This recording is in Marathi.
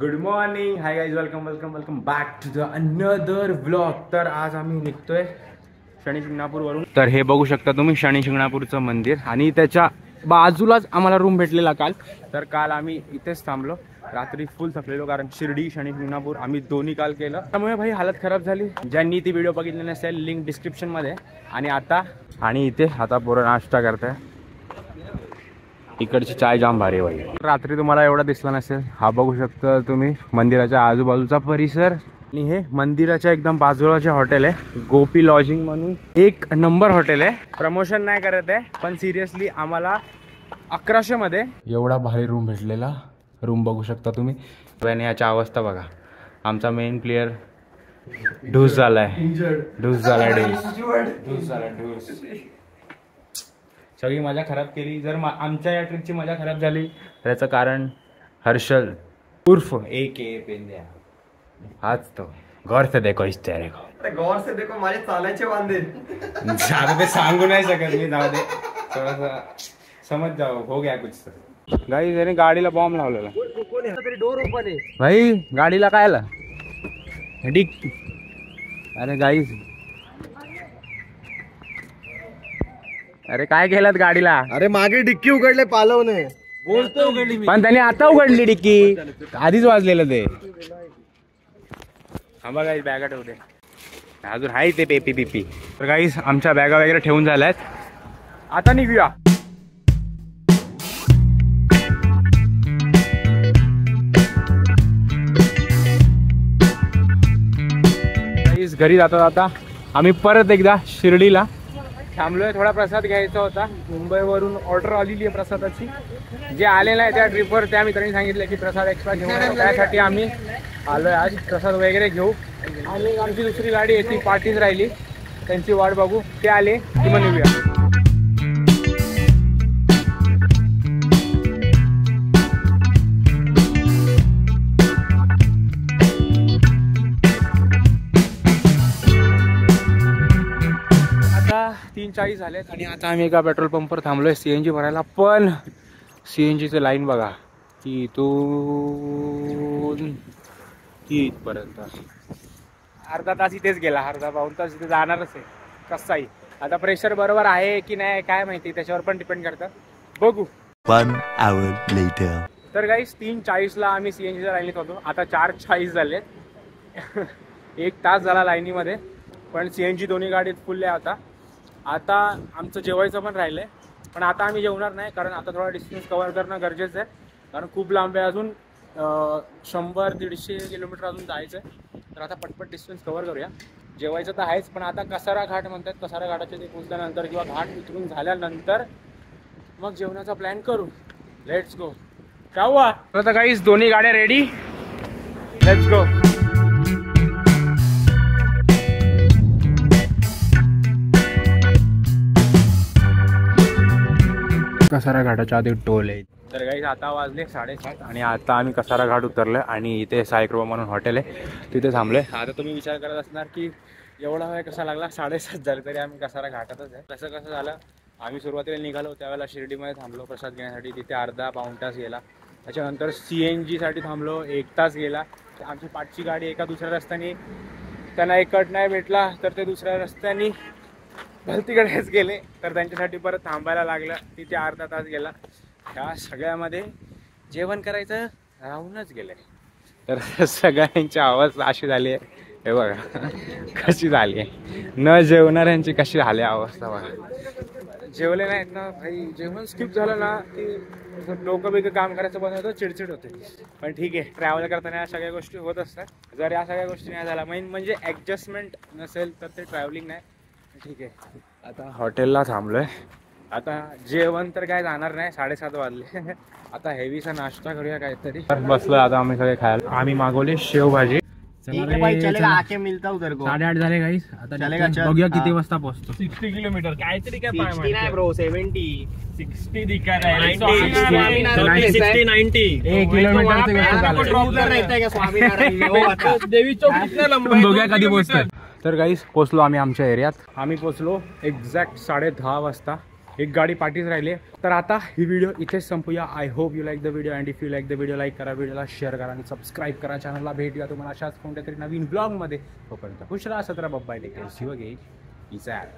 Good morning, hi guys, welcome welcome welcome back to the another vlog. तर आज आम्ही निघतोय शनी शिंगणापूरवरून. तर हे बघू शकता तुम्ही शनी शिंगणापूरचं मंदिर आणि त्याच्या बाजूलाच आम्हाला रूम भेटलेला काल. तर काल आम्ही इथेच थांबलो, रात्री फुल थकलेलो कारण शिर्डी शनी शिंगणापूर आम्ही दोन्ही काल केलं. त्यामुळे भाई हालत खराब झाली. ज्यांनी ती व्हिडिओ बघितली नसेल लिंक डिस्क्रिप्शनमध्ये. आणि इथे आता पोरं नाश्ता करताय. इकडची चाय जाम भारी भाई. रात्री तुम्हाला एवढा दिसला नसेल. हा बघू शकता तुम्ही मंदिराच्या आजूबाजूचा परिसर आणि हे मंदिराच्या एकदम बाजूला हॉटेल आहे गोपी लॉजिंग म्हणून. एक नंबर हॉटेल आहे. प्रमोशन नाही करत आहे पण सिरियसली आम्हाला 1100 मध्ये एवढा भारी रूम भेटलेला. रूम बघू शकता तुम्ही. आणि याची अवस्था बघा. आमचा मेन प्लेयर ढूस झालाय. सगळी मजा खराब केली. जर आमच्या या ट्रिपची मजा खराब झाली तर याचं कारण हर्षल उर्फ AK पेंद्या. हाच तो. गौर से देखो इस चेहरे को. गौर से देखो माझे चालायचे वांदे. ज्यादा ते सांगू नाही शकत मी. जाऊ दे थोडासा समज जाओ. हो गया कुछ. गाईज याने गाडीला बॉम्ब लावलेला. तरी डोर ओपन आहे भाई गाडीला काय आला डिक. अरे गाईज, अरे काय केलं गाडीला. अरे मागे डिक्की उघडले पालवने. बोलतो उघडली पण त्याने आता उघडली डिक्की. आधीच वाजलेलं ते. थांबा गाईज बॅगा ठेवते. अजून आहे ते पेपी पिपी. तर गाईज आमच्या बॅगा वगैरे ठेवून झाल्यात. आता निघूया. गाईज घरी जाता आम्ही परत एकदा शिर्डीला थांबलोय. थोडा प्रसाद घ्यायचा होता. मुंबईवरून ऑर्डर आलेली आहे प्रसादाची. जे आलेलं आहे त्या ट्रिपवर त्या मित्रांनी सांगितलं की प्रसाद एक्स्ट्रा घेऊन. त्यासाठी आम्ही आलोय आज प्रसाद वगैरे घेऊ. आणि आमची दुसरी गाडी आहे ती पार्टीच राहिली. त्यांची वाट बघू. ते आले की मग निघूया. आता 3:40 झालेत आणि आता आम्ही एका पेट्रोल पंपवर थांबलोय CNG भरायला. पण CNGचं लाईन बघा की इथपर्यंत अर्धा तास इथेच गेला. अर्धा पाऊण तास इथे जाणारच आहे कसाही. आता प्रेशर बरोबर आहे की नाही काय माहिती, त्याच्यावर पण डिपेंड करतं. बघू. 1 hour later. तर गाईस 3:40ला आम्ही CNGच्या लाईनीत होतो. आता 4:40 झालेत. 1 तास झाला लाईनीमध्ये. पण CNG दोन्ही गाडीत फुल आहे. आता आमचं जेवायचं पण राहिलं आहे. पण आता आम्ही जेवणार नाही कारण आता थोडा डिस्टन्स कव्हर करणं गरजेचं आहे. कारण खूप लांब आहे. अजून 100-150 किलोमीटर अजून जायचं आहे. तर आता पटपट डिस्टन्स कव्हर करूया. जेवायचं तर आहेच पण आता कसारा घाट म्हणतात. कसारा घाटाचे ते पोचल्यानंतर किंवा घाट उतरून झाल्यानंतर मग जेवणाचा प्लॅन करू. Let's go. काय हुआ? आता गाईस दोन्ही गाड्या रेडी. Let's go. कसारा घाटाच्या आधी टोल आहे. तर गाईस आता वाजले 7:30 आणि आता आम्ही कसारा घाट उतरलो आणि इथे सायक्रोबा म्हणून हॉटेल आहे तिथे थांबलोय. आता तुम्ही विचार करत असणार की एवढा वेळ कसा लागला. 7:30 झाले तरी आम्ही कसारा घाटातच आहे. कसं झालं, आम्ही सुरुवातीला निघालो त्यावेळेला शिर्डीमध्ये थांबलो प्रसाद घेण्यासाठी. तिथे अर्धा पाऊण तास गेला. त्याच्यानंतर CNGसाठी थांबलो 1 तास गेला. आमची पाठची गाडी एका दुसऱ्या रस्त्याने त्यांना एक कट नाही भेटला तर ते दुसऱ्या रस्त्याने भलतीकडेच गेले. तर त्यांच्यासाठी परत थांबायला लागलं. तिथे अर्धा तास गेला. ह्या सगळ्यामध्ये जेवण करायचं राहूनच गेलं. तर सगळ्यांची अवस्था अशी झाली आहे. हे बघा कशी झाली आहे. न जेवणाऱ्यांची कशी झाली अवस्था बघा. जेवले नाहीत ना भाई. जेवण स्किप झालं ना की डोकं बिकं काम करायचं बंद होतं. चिडचिड होते. पण ठीक आहे, ट्रॅव्हल करताना या सगळ्या गोष्टी होत असतात. जर या सगळ्या गोष्टी नाही झाल्या म्हणजे ॲडजस्टमेंट नसेल तर ते ट्रॅव्हलिंग नाही. ठीक आहे, आता हॉटेलला थांबलोय. आता जेवण तर काय जाणार नाही. 7:30 वाजले. आता हेवीचा नाश्ता करूया काहीतरी. बसलो आता आम्ही सगळे खायला. आम्ही मागवली शेवभाजी. 8:30 झाले गाईस. आता बघूया किती वाजता पोहोचतो. 60 किलोमीटर काहीतरी काय 60 नाही ब्रो 70 60 दिखाना है. 90 1 किलोमीटर देवी चौक कितना लंबा है. बघूया कधी पोहोचतात. तर गाईस पोचलो आम्ही आमच्या एरियात. आम्ही पोचलो एक्झॅक्ट 10:30 वाजता. एक गाडी पाठीच राहिली. तर आता ही व्हिडिओ इथेच संपूया. I hope you like the video and if you like the video like करा, व्हिडिओला शेअर करा आणि सबस्क्राईब करा चॅनलला. भेटूया तुम्हाला अशाच कोणत्या तरी नवीन ब्लॉगमध्ये. तोपर्यंत खुश राहा, 17 बाय टेक केअर, शिवगे. Peace out.